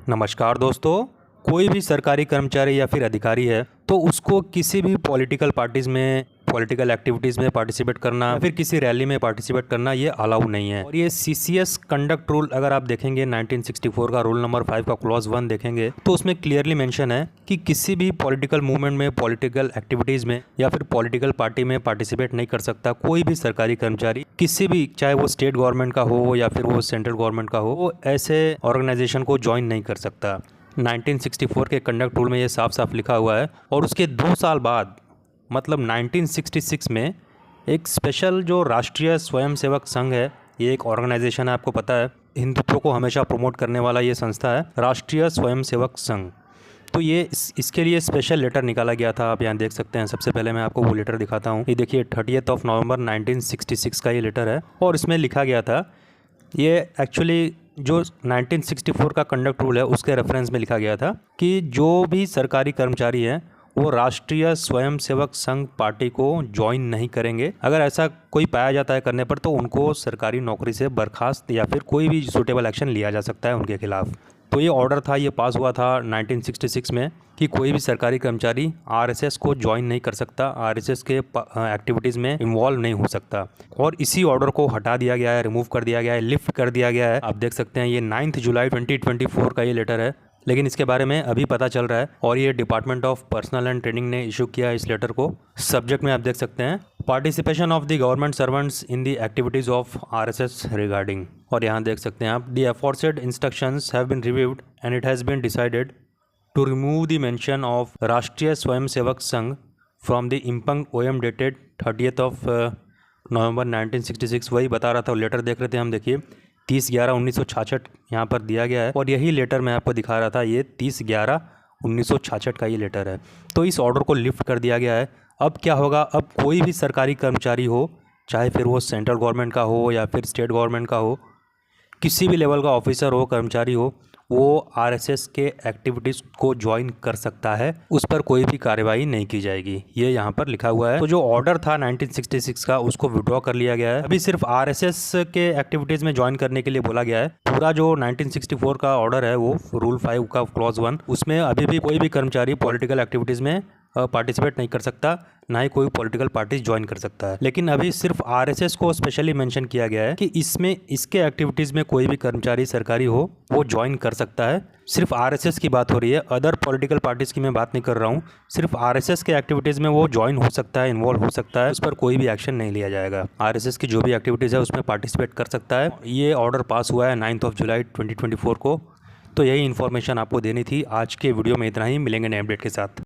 नमस्कार दोस्तों। कोई भी सरकारी कर्मचारी या फिर अधिकारी है तो उसको किसी भी पॉलिटिकल पार्टीज़ में पॉलिटिकल एक्टिविटीज़ में पार्टिसिपेट करना या फिर किसी रैली में पार्टिसिपेट करना ये अलाउ नहीं है। और ये सीसीएस कंडक्ट रूल अगर आप देखेंगे 1964 का रूल नंबर 5 का क्लॉज 1 देखेंगे तो उसमें क्लियरली मेंशन है कि किसी भी पॉलिटिकल मूवमेंट में पॉलिटिकल एक्टिविटीज़ में या फिर पॉलिटिकल पार्टी में पार्टिसिपेट नहीं कर सकता कोई भी सरकारी कर्मचारी, किसी भी, चाहे वो स्टेट गवर्नमेंट का हो या फिर वो सेंट्रल गवर्नमेंट का हो, वो ऐसे ऑर्गेनाइजेशन को ज्वाइन नहीं कर सकता। 1964 के कंडक्ट रूल में ये साफ साफ लिखा हुआ है। और उसके 2 साल बाद मतलब 1966 में एक स्पेशल जो राष्ट्रीय स्वयंसेवक संघ है, ये एक ऑर्गेनाइजेशन है, आपको पता है हिंदुत्व को हमेशा प्रमोट करने वाला ये संस्था है राष्ट्रीय स्वयंसेवक संघ। तो ये इसके लिए स्पेशल लेटर निकाला गया था। आप यहाँ देख सकते हैं। सबसे पहले मैं आपको वो लेटर दिखाता हूँ। ये देखिए 30 नवंबर 1966 का ये लेटर है और इसमें लिखा गया था, ये एक्चुअली जो 1964 का कंडक्ट रूल है उसके रेफरेंस में लिखा गया था कि जो भी सरकारी कर्मचारी हैं वो राष्ट्रीय स्वयंसेवक संघ पार्टी को ज्वाइन नहीं करेंगे। अगर ऐसा कोई पाया जाता है करने पर तो उनको सरकारी नौकरी से बर्खास्त या फिर कोई भी सूटेबल एक्शन लिया जा सकता है उनके खिलाफ। तो ये ऑर्डर था, ये पास हुआ था 1966 में कि कोई भी सरकारी कर्मचारी आरएसएस को ज्वाइन नहीं कर सकता, आरएसएस के एक्टिविटीज़ में इन्वॉल्व नहीं हो सकता। और इसी ऑर्डर को हटा दिया गया है, रिमूव कर दिया गया है, लिफ्ट कर दिया गया है। आप देख सकते हैं ये 9 जुलाई 2024 का ये लेटर है, लेकिन इसके बारे में अभी पता चल रहा है और ये department of personal and training ने इशू किया इस लेटर को। सब्जेक्ट में आप देख सकते हैं participation of the government servants in the activities of RSS regarding. और यहाँ देख सकते हैं आप, the aforesaid instructions have been reviewed and it has been decided to remove the mention of Rashtriya Swayamsevak Sangh from the impugned OM dated 30 November 1966। वही बता रहा था, लेटर देख रहे थे हम। देखिए 30/11/1966 यहाँ पर दिया गया है और यही लेटर मैं आपको दिखा रहा था, ये 30/11/1966 का ये लेटर है। तो इस ऑर्डर को लिफ्ट कर दिया गया है। अब क्या होगा, अब कोई भी सरकारी कर्मचारी हो, चाहे फिर वो सेंट्रल गवर्नमेंट का हो या फिर स्टेट गवर्नमेंट का हो, किसी भी लेवल का ऑफिसर हो, कर्मचारी हो, वो आरएसएस के एक्टिविटीज़ को ज्वाइन कर सकता है, उस पर कोई भी कार्रवाई नहीं की जाएगी, ये यहाँ पर लिखा हुआ है। तो जो ऑर्डर था 1966 का उसको विड्रॉ कर लिया गया है। अभी सिर्फ आरएसएस के एक्टिविटीज़ में ज्वाइन करने के लिए बोला गया है। पूरा जो 1964 का ऑर्डर है वो रूल 5 का क्लॉज 1, उसमें अभी भी कोई भी कर्मचारी पॉलिटिकल एक्टिविटीज़ में पार्टिसिपेट नहीं कर सकता, ना ही कोई पॉलिटिकल पार्टी ज्वाइन कर सकता है। लेकिन अभी सिर्फ आरएसएस को स्पेशली मेंशन किया गया है कि इसमें इसके एक्टिविटीज़ में कोई भी कर्मचारी सरकारी हो वो ज्वाइन कर सकता है। सिर्फ आरएसएस की बात हो रही है, अदर पॉलिटिकल पार्टीज़ की मैं बात नहीं कर रहा हूँ। सिर्फ आरएसएस के एक्टिविटीज़ में वो ज्वाइन हो सकता है, इन्वॉल्व हो सकता है, उस पर कोई भी एक्शन नहीं लिया जाएगा। आरएसएस की जो भी एक्टिविटीज़ है उसमें पार्टिसिपेट कर सकता है। ये ऑर्डर पास हुआ है 9 जुलाई 2024 को। तो यही इन्फॉर्मेशन आपको देनी थी। आज के वीडियो में इतना ही, मिलेंगे नए अपडेट के साथ।